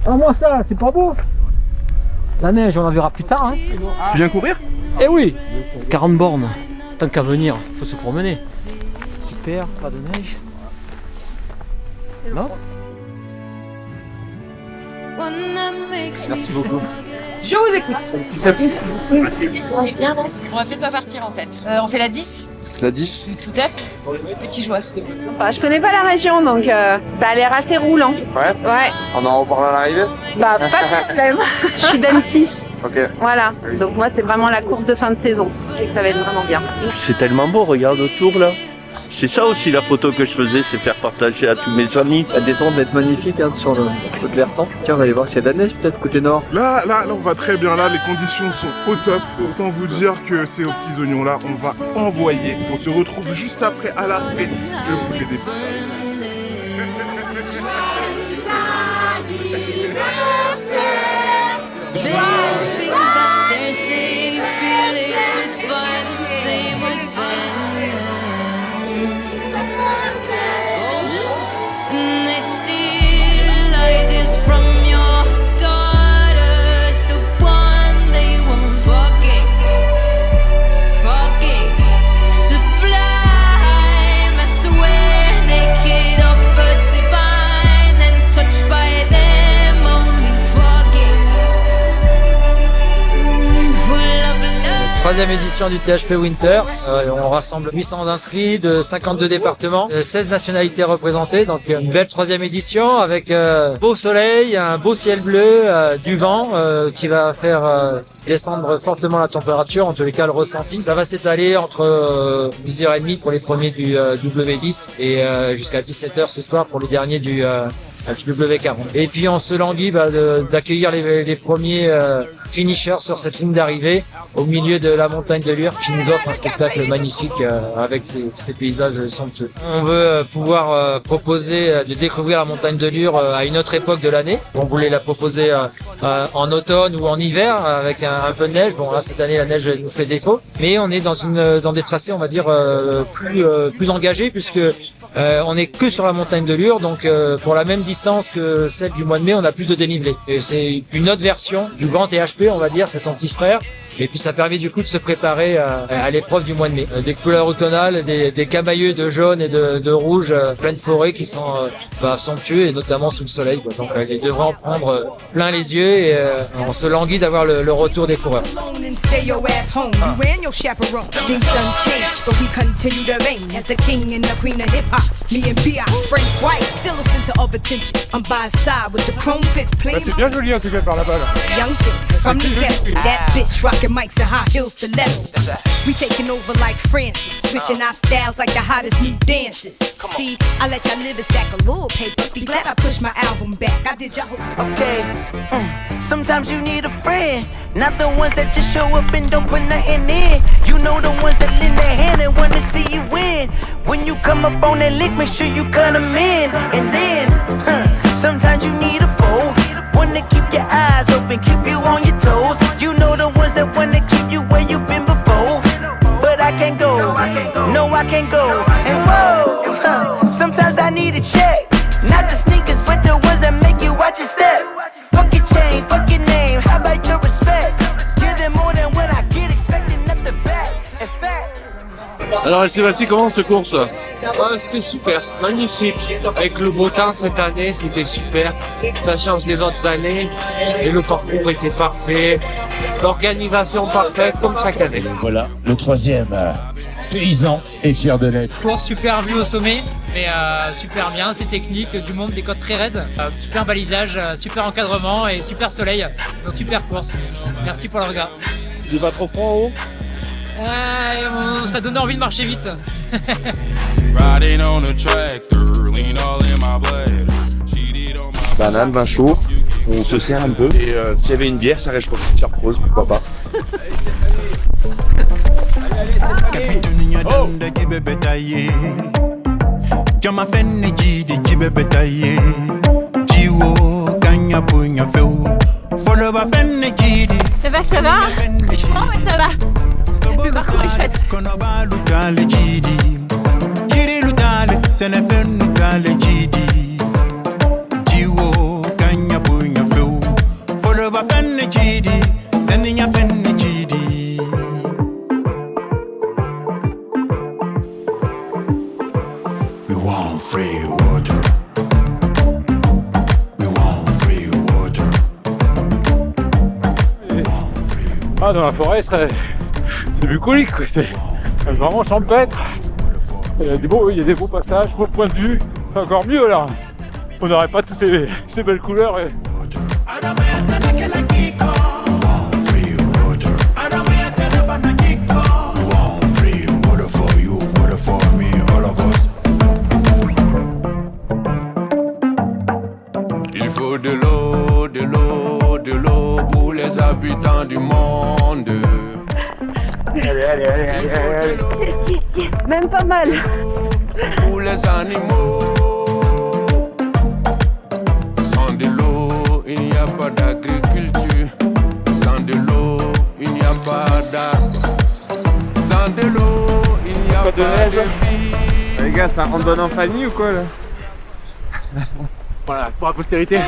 Ah moi ça, c'est pas beau. La neige, on la verra plus tard. Hein. Tu viens courir? Eh oui, 40 bornes. Tant qu'à venir, faut se promener. Super, pas de neige. Non? Merci beaucoup. Je vous écoute. Petit affiche? On est bien, on va peut-être pas partir en fait. On fait la 10. La 10? Tout à fait. Petit joueur. Je connais pas la région, donc ça a l'air assez roulant. Ouais? Ouais. On en reparle à l'arrivée? Bah, pas de problème. Je suis d'Annecy. Ok. Voilà. Donc moi, c'est vraiment la course de fin de saison. Et que ça va être vraiment bien. C'est tellement beau, regarde autour là. C'est ça aussi la photo que je faisais, c'est faire partager à tous mes amis. La descente va être magnifique hein, sur le versant. Tiens, on va aller voir s'il y a de la neige peut-être côté nord. Là, on va très bien. Là, les conditions sont au top. Autant vous dire que ces petits oignons là, on va envoyer. On se retrouve juste après à l'arrivée. Je vous fais des Troisième édition du THP Winter. On rassemble 800 inscrits de 52 départements, 16 nationalités représentées. Donc une belle troisième édition avec beau soleil, un beau ciel bleu, du vent qui va faire descendre fortement la température, en tous les cas le ressenti. Ça va s'étaler entre 10h30 pour les premiers du W10 et jusqu'à 17h ce soir pour les derniers du W40. Et puis on se languit d'accueillir les premiers finishers sur cette ligne d'arrivée au milieu de la montagne de Lure qui nous offre un spectacle magnifique avec ces paysages somptueux. On veut pouvoir proposer de découvrir la montagne de Lure à une autre époque de l'année. On voulait la proposer en automne ou en hiver avec un peu de neige. Bon là cette année la neige nous fait défaut, mais on est dans des tracés on va dire plus engagés puisque on est que sur la montagne de Lure, donc pour la même distance que celle du mois de mai, on a plus de dénivelé. Et c'est une autre version du grand THP, on va dire, c'est son petit frère. Et puis ça permet du coup de se préparer à l'épreuve du mois de mai. Des couleurs automnales, des camailleux de jaune et de rouge, pleine forêt qui sont somptueux et notamment sous le soleil. Quoi. Donc les devrait en prendre plein les yeux et on se languit d'avoir le retour des coureurs. c'est bien joli en tout cas par la balle. Rockin' mics and high heels stilettos. We taking over like Francis, switching our styles like the hottest new dances. See, I let y'all live and stack a little paper. Be glad I pushed my album back. I did y'all okay. Sometimes you need a friend, not the ones that just show up and don't put nothing in. You know the ones that lend their hand and wanna see you win. When you come up on that lick, make sure you cut them in. And then, sometimes you need a foe, one to keep your eyes open, keep you on your toes. You know the ones that wanna keep you where you've been before. But I can't go, no I can't go. And whoa, sometimes I need a check. Not the sneakers, but the ones that make you watch your step. Fuck your chain, fuck your name, how about your respect? Give them more than what I get, expecting up the back. In fact. Alors Sébastien, comment cette course? C'était super, magnifique. Avec le beau temps cette année, c'était super. Ça change des autres années. Et le parcours était parfait. L'organisation parfaite, comme chaque année. Voilà, le troisième paysan est fier de l'être. Course super vue au sommet, mais super bien, c'est technique, du monde, des côtes très raides. Super balisage, super encadrement et super soleil. Donc super course. Merci pour le regard. Il pas trop froid en haut? Ça donnait envie de marcher vite. Banane, vin chaud, on se sert un peu. Et s'il y avait une bière, ça réchauffe. Rose, pourquoi pas. Ça va. Franchement, ouais, ça va. Le parcours est chouette. dans la forêt, c'est bucolique, quoi. C'est vraiment champêtre. Il y a des beaux passages, beaux points de vue. C'est encore mieux là. On n'aurait pas toutes ces belles couleurs. Il faut de l'eau, de l'eau, de l'eau pour les habitants du monde. Allez. Même pas mal. Pour les animaux. Sans de l'eau, il n'y a pas d'agriculture. Sans de l'eau, il n'y a pas d'arbres. Sans de l'eau, il n'y a pas de vie. Les gars, ça randonne en famille ou quoi là? Voilà, pour la postérité.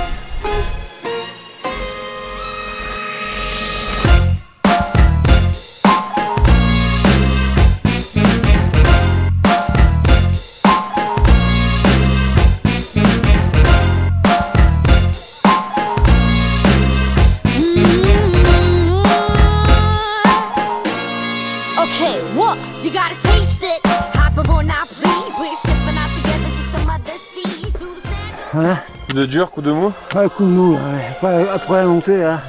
Okay, what? You gotta taste it. Hop aboard now, please. We're shipping out together to some other seas. Through the sand. Voilà. Coup de dur, coup de mou? Ouais, coup de mou, ouais. Après la montée, là.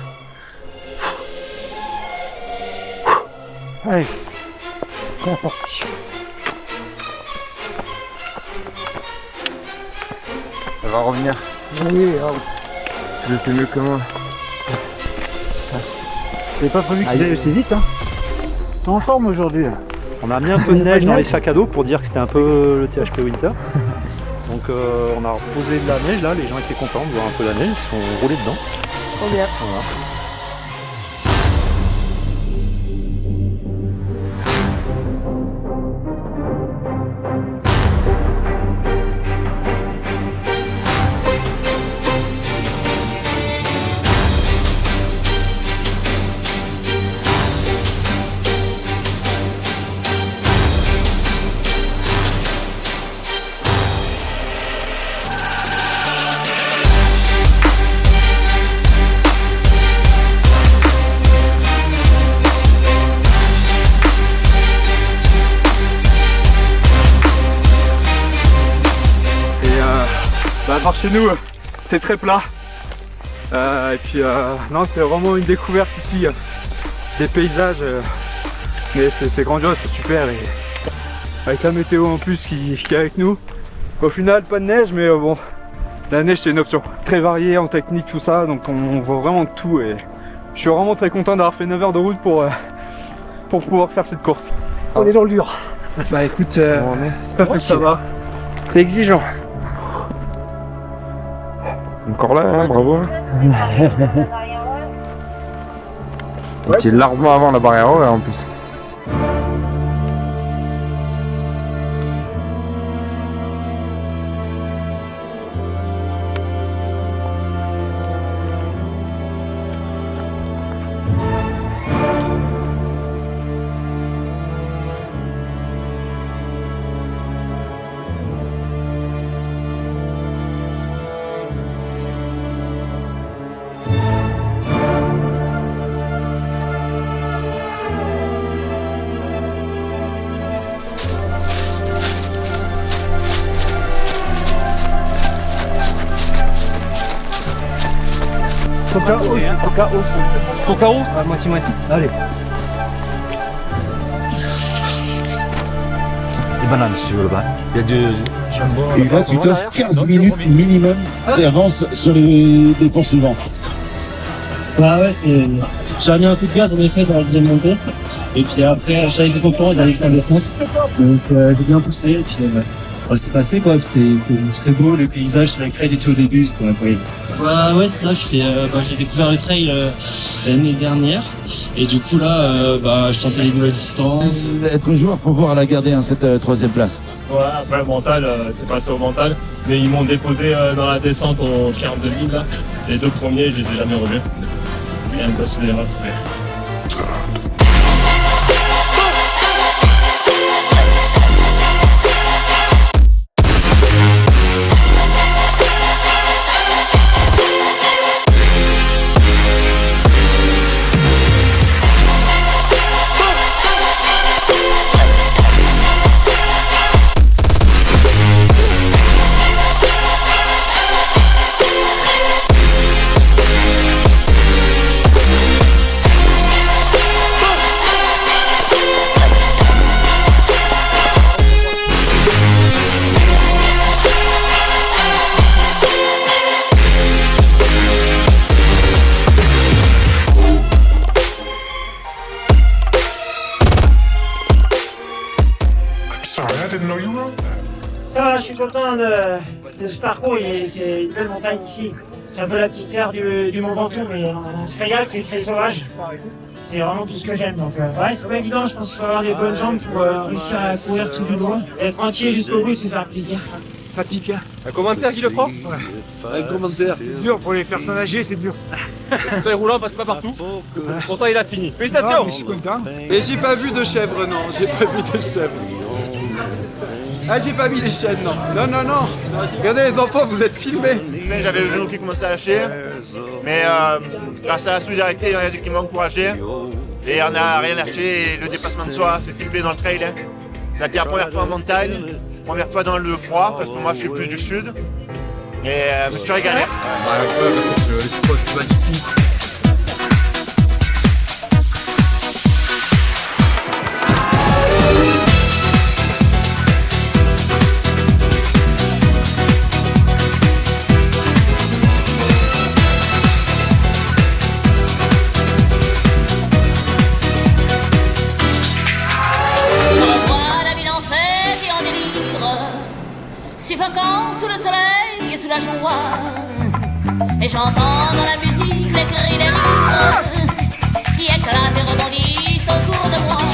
Allez. C'est parti. Ça va revenir. Oui, Tu le sais mieux que moi. j'avais pas prévu qu'ils aillent aussi vite, hein. Ils sont en forme aujourd'hui. On a mis un peu de neige dans les sacs à dos pour dire que c'était un peu le THP Winter. Donc on a reposé de la neige là, les gens étaient contents de voir un peu la neige, ils sont roulés dedans. Trop bien. Voilà. Par chez nous, c'est très plat. Et puis non, c'est vraiment une découverte ici, des paysages. Mais c'est grandiose, c'est super. Et avec la météo en plus qui est avec nous. Au final, pas de neige, mais bon, la neige c'est une option. Très variée en technique, tout ça, donc on voit vraiment tout. Et je suis vraiment très content d'avoir fait 9 heures de route pour pouvoir faire cette course. On est dans le dur. Bah écoute, c'est pas facile. Ça va. C'est exigeant. Encore là, hein, bravo. On était largement avant la barrière haute en plus. Coca haut moitié-moitié. Allez. Des bananes si tu veux là-bas. Il y a du jambon. Et là, tu t'offres 15 minutes minimum d'avance sur les courses suivantes. Bah ouais, j'avais mis un coup de gaz en effet dans la deuxième montée. Et puis après, j'avais des concurrents, ils arrivent en descente. Donc j'ai bien poussé. Et puis c'est passé quoi. C'était beau, le paysage sur la crête et tout au début, c'était incroyable. Bah ouais, c'est ça, j'ai découvert le trail l'année dernière. Et du coup là, je tentais les nouvelles distances. Être joueur pour pouvoir la garder, cette troisième place. Ouais, après le mental, c'est passé au mental. Mais ils m'ont déposé dans la descente au 42 000 là. Les deux premiers, je les ai jamais revus. Rien de possible de les retrouver. content de ce parcours, c'est une belle montagne ici. C'est un peu la petite sœur du Mont Ventoux, mais on se régale, c'est très sauvage. C'est vraiment tout ce que j'aime. Donc, ouais, c'est pas évident, je pense qu'il faut avoir des bonnes jambes pour réussir à courir tout le long. Être entier jusqu'au bout, c'est faire plaisir. Ça pique. Un commentaire, Guy Lefranc? Ouais. Un commentaire. C'est dur pour les personnes âgées, c'est dur. Le fauteuil roulant passe pas partout. Pourtant, il a fini. Félicitations! Mais je suis content. Et j'ai pas vu de chèvre, non. J'ai pas vu de chèvre. Ah, j'ai pas mis les chaînes, non. Non, non, non. Regardez les enfants, vous êtes filmés. J'avais le genou qui commençait à lâcher. Mais grâce à la solidarité, il y en a qui m'ont encouragé. Et on n'a rien lâché. Et le dépassement de soi, c'est ce qui me plaît dans le trail. Hein. Ça a été la première fois en montagne, première fois dans le froid, parce que moi je suis plus du sud. Et je me suis régalé. Le spot magnifique. Suffocant sous le soleil et sous la joie. Et j'entends dans la musique les cris des rires qui éclatent et rebondissent autour de moi.